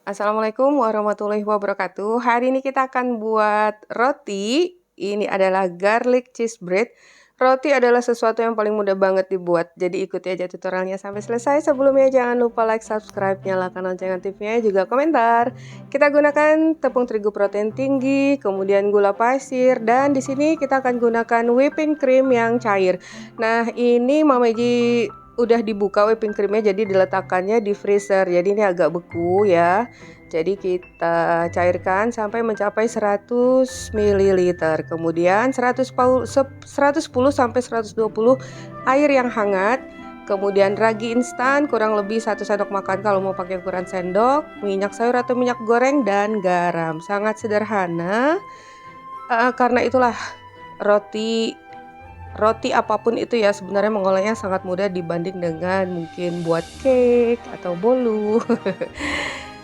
Assalamualaikum warahmatullahi wabarakatuh. Hari ini kita akan buat roti. Ini adalah garlic cheese bread. Roti adalah sesuatu yang paling mudah banget dibuat. Jadi ikuti aja tutorialnya sampai selesai. Sebelumnya jangan lupa like, subscribe, nyalakan lonceng aktifnya, juga komentar. Kita gunakan tepung terigu protein tinggi, kemudian gula pasir, dan di sini kita akan gunakan whipping cream yang cair. Nah, ini Mameji udah dibuka whipping creamnya, jadi diletakkannya di freezer, jadi ini agak beku ya. Jadi kita cairkan sampai mencapai 100 ml, kemudian 110 sampai 120 air yang hangat, kemudian ragi instan kurang lebih 1 sendok makan kalau mau pakai ukuran sendok, minyak sayur atau minyak goreng, dan garam. Sangat sederhana, karena itulah roti apapun itu ya sebenarnya mengolahnya sangat mudah dibanding dengan mungkin buat cake atau bolu.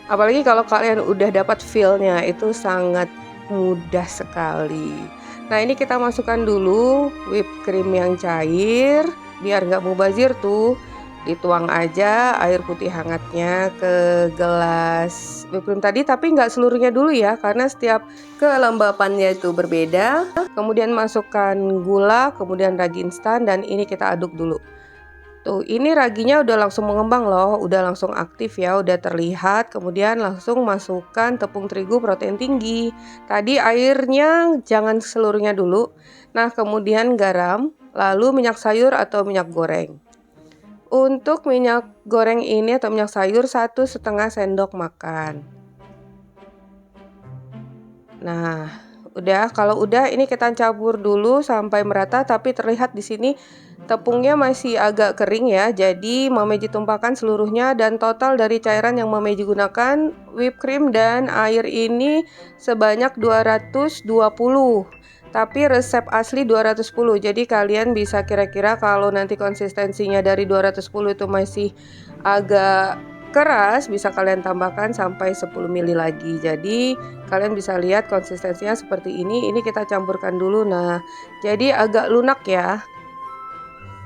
Apalagi kalau kalian udah dapat feel-nya, itu sangat mudah sekali. Nah, ini kita masukkan dulu whipped cream yang cair biar nggak mubazir tuh. Dituang aja air putih hangatnya ke gelas whipped cream tadi, tapi nggak seluruhnya dulu ya, karena setiap kelembapannya itu berbeda. Kemudian masukkan gula, kemudian ragi instan, dan ini kita aduk dulu. Tuh, ini raginya udah langsung mengembang loh, udah langsung aktif ya, udah terlihat. Kemudian langsung masukkan tepung terigu protein tinggi. Tadi airnya jangan seluruhnya dulu. Nah, kemudian garam, lalu minyak sayur atau minyak goreng. Untuk minyak goreng ini atau minyak sayur 1,5 sendok makan. Nah, udah, kalau udah ini kita campur dulu sampai merata, tapi terlihat di sini tepungnya masih agak kering ya. Jadi Mameji tumpahkan seluruhnya, dan total dari cairan yang Mameji gunakan whipped cream dan air ini sebanyak 220. Tapi resep asli 210. Jadi kalian bisa kira-kira kalau nanti konsistensinya dari 210 itu masih agak keras, bisa kalian tambahkan sampai 10 ml lagi. Jadi kalian bisa lihat konsistensinya seperti ini. Ini kita campurkan dulu. Nah, jadi agak lunak ya,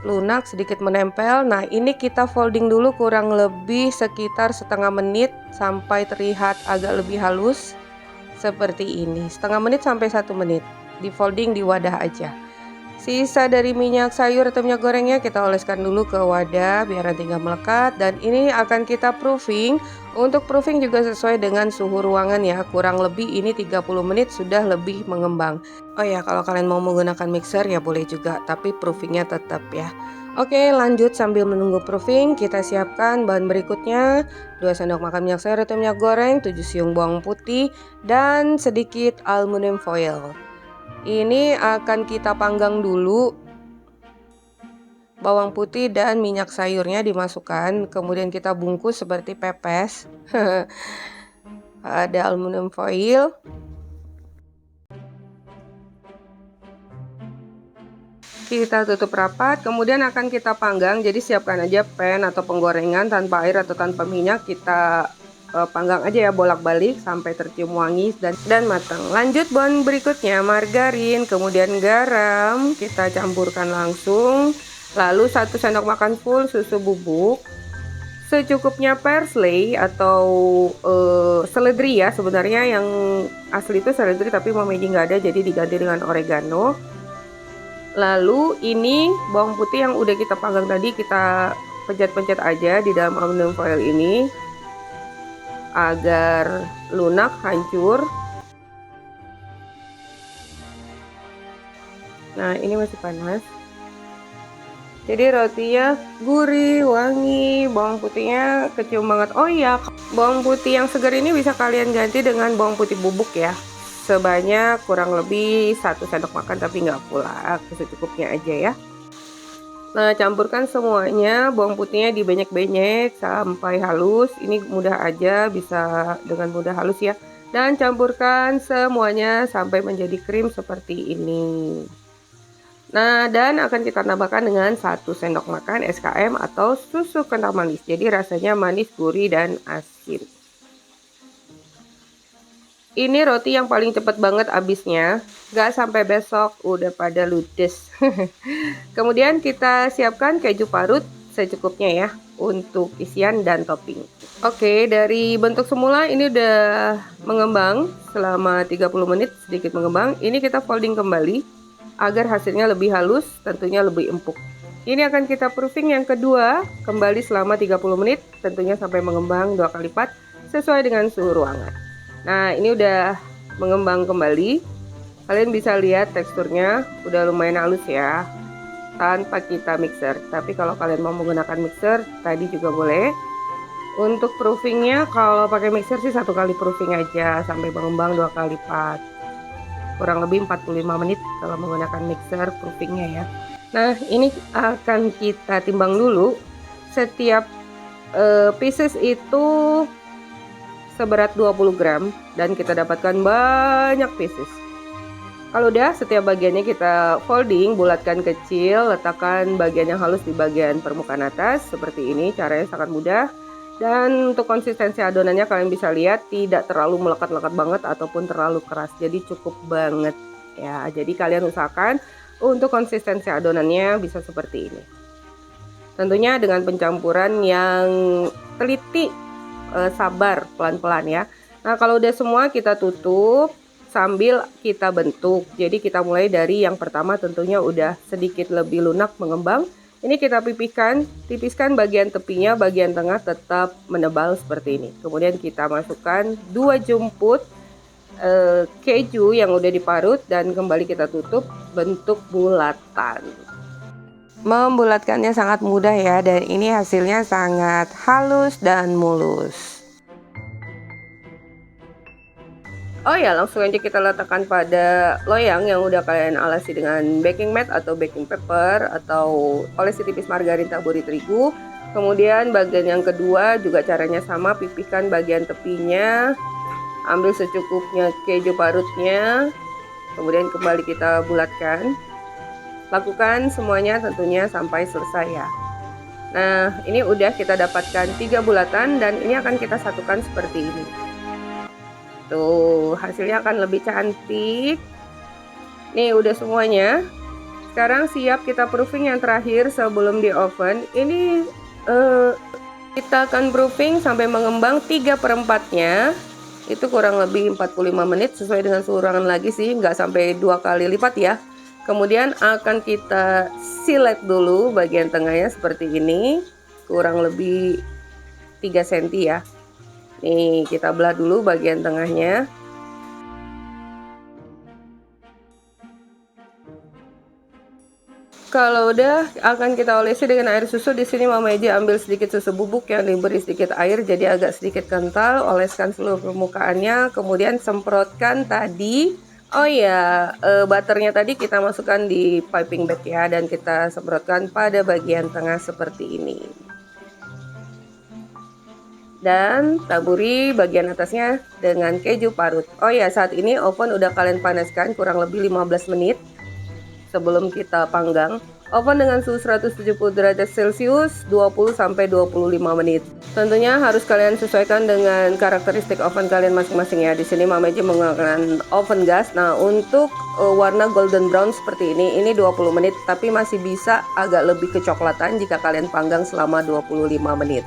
lunak, sedikit menempel. Nah, ini kita folding dulu kurang lebih sekitar setengah menit sampai terlihat agak lebih halus seperti ini. Setengah menit sampai 1 menit di folding di wadah aja. Sisa dari minyak sayur atau minyak gorengnya kita oleskan dulu ke wadah biar nanti nggak melekat. Dan ini akan kita proofing. Untuk proofing juga sesuai dengan suhu ruangan ya. Kurang lebih ini 30 menit sudah lebih mengembang. Oh ya, kalau kalian mau menggunakan mixer ya boleh juga, tapi proofingnya tetap ya. Oke, lanjut sambil menunggu proofing, kita siapkan bahan berikutnya. 2 sendok makan minyak sayur atau minyak goreng, 7 siung bawang putih, dan sedikit aluminium foil. Ini akan kita panggang dulu. Bawang putih dan minyak sayurnya dimasukkan, kemudian kita bungkus seperti pepes. Ada aluminium foil. Kita tutup rapat, kemudian akan kita panggang. Jadi siapkan aja pan atau penggorengan tanpa air atau tanpa minyak. Kita panggang aja ya, bolak-balik sampai tercium wangi dan matang. Lanjut bahan berikutnya, margarin, kemudian garam, kita campurkan langsung. Lalu 1 sendok makan full susu bubuk, secukupnya parsley atau seledri ya, sebenarnya yang asli itu seledri tapi Mameji nggak ada, jadi diganti dengan oregano. Lalu ini bawang putih yang udah kita panggang tadi, kita pencet-pencet aja di dalam aluminium foil ini agar lunak, hancur. Nah, ini masih panas. Jadi rotinya gurih, wangi, bawang putihnya kecium banget. Oh iya, bawang putih yang segar ini bisa kalian ganti dengan bawang putih bubuk ya. Sebanyak kurang lebih 1 sendok makan, tapi nggak pula, secukupnya aja ya. Nah, campurkan semuanya, bawang putihnya dibanyak-banyak sampai halus. Ini mudah aja, bisa dengan mudah halus ya. Dan campurkan semuanya sampai menjadi krim seperti ini. Nah, dan akan kita tambahkan dengan 1 sendok makan SKM atau susu kental manis. Jadi rasanya manis, gurih, dan asin. Ini roti yang paling cepet banget habisnya, gak sampai besok udah pada ludes. Kemudian kita siapkan keju parut secukupnya ya untuk isian dan topping. Oke, dari bentuk semula ini udah mengembang selama 30 menit, sedikit mengembang. Ini kita folding kembali agar hasilnya lebih halus, tentunya lebih empuk. Ini akan kita proofing yang kedua, kembali selama 30 menit, tentunya sampai mengembang 2 kali lipat sesuai dengan suhu ruangan. Nah, ini udah mengembang kembali. Kalian bisa lihat teksturnya udah lumayan halus ya, tanpa kita mixer. Tapi kalau kalian mau menggunakan mixer, tadi juga boleh. Untuk proofingnya kalau pakai mixer sih 1 kali proofing aja sampai mengembang 2 kali lipat. Kurang lebih 45 menit kalau menggunakan mixer proofingnya ya. Nah, ini akan kita timbang dulu. Setiap pieces itu seberat 20 gram dan kita dapatkan banyak pieces. Kalau udah, setiap bagiannya kita folding, bulatkan kecil, letakkan bagian yang halus di bagian permukaan atas seperti ini. Caranya sangat mudah. Dan untuk konsistensi adonannya kalian bisa lihat tidak terlalu melekat-lekat banget ataupun terlalu keras, jadi cukup banget ya. Jadi kalian usahakan untuk konsistensi adonannya bisa seperti ini. Tentunya dengan pencampuran yang teliti, sabar, pelan-pelan ya. Nah, kalau udah semua kita tutup sambil kita bentuk. Jadi kita mulai dari yang pertama, tentunya udah sedikit lebih lunak mengembang. Ini kita tipiskan bagian tepinya, bagian tengah tetap menebal seperti ini. Kemudian kita masukkan 2 jumput keju yang udah diparut dan kembali kita tutup bentuk bulatan. Membulatkannya sangat mudah ya, dan ini hasilnya sangat halus dan mulus. Oh ya, langsung aja kita letakkan pada loyang yang udah kalian alasi dengan baking mat atau baking paper atau olesi tipis margarin taburi terigu. Kemudian bagian yang kedua juga caranya sama, pipihkan bagian tepinya, ambil secukupnya keju parutnya, kemudian kembali kita bulatkan. Lakukan semuanya tentunya sampai selesai ya. Nah, ini udah kita dapatkan 3 bulatan dan ini akan kita satukan seperti ini. Tuh, hasilnya akan lebih cantik. Nih, udah semuanya. Sekarang siap kita proofing yang terakhir sebelum di oven. Ini kita akan proofing sampai mengembang 3/4-nya. Itu kurang lebih 45 menit sesuai dengan suhu ruangan lagi sih, nggak sampai 2 kali lipat ya. Kemudian akan kita silet dulu bagian tengahnya seperti ini, kurang lebih 3 cm ya. Nih, kita belah dulu bagian tengahnya. Kalau udah, akan kita olesi dengan air susu. Di sini Mama Eji ambil sedikit susu bubuk yang diberi sedikit air, jadi agak sedikit kental. Oleskan seluruh permukaannya, kemudian semprotkan tadi. Oh ya, butternya tadi kita masukkan di piping bag ya, dan kita semprotkan pada bagian tengah seperti ini. Dan taburi bagian atasnya dengan keju parut. Oh ya, saat ini oven udah kalian panaskan kurang lebih 15 menit sebelum kita panggang. Oven dengan suhu 170 derajat Celcius 20-25 menit. Tentunya harus kalian sesuaikan dengan karakteristik oven kalian masing-masing ya. Di sini Mama Eji menggunakan oven gas. Nah, untuk warna golden brown seperti ini 20 menit, tapi masih bisa agak lebih kecoklatan jika kalian panggang selama 25 menit.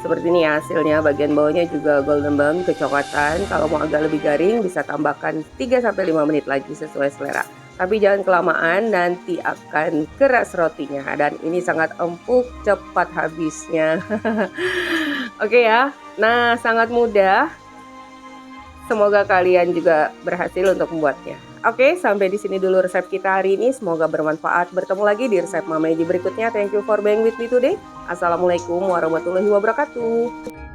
Seperti ini ya hasilnya, bagian bawahnya juga golden brown kecoklatan. Kalau mau agak lebih garing bisa tambahkan 3-5 menit lagi sesuai selera. Tapi jangan kelamaan, nanti akan keras rotinya. Dan ini sangat empuk, cepat habisnya. Oke ya, nah sangat mudah. Semoga kalian juga berhasil untuk membuatnya. Oke, sampai di sini dulu resep kita hari ini. Semoga bermanfaat. Bertemu lagi di resep Mama Eji berikutnya. Thank you for being with me today. Assalamualaikum warahmatullahi wabarakatuh.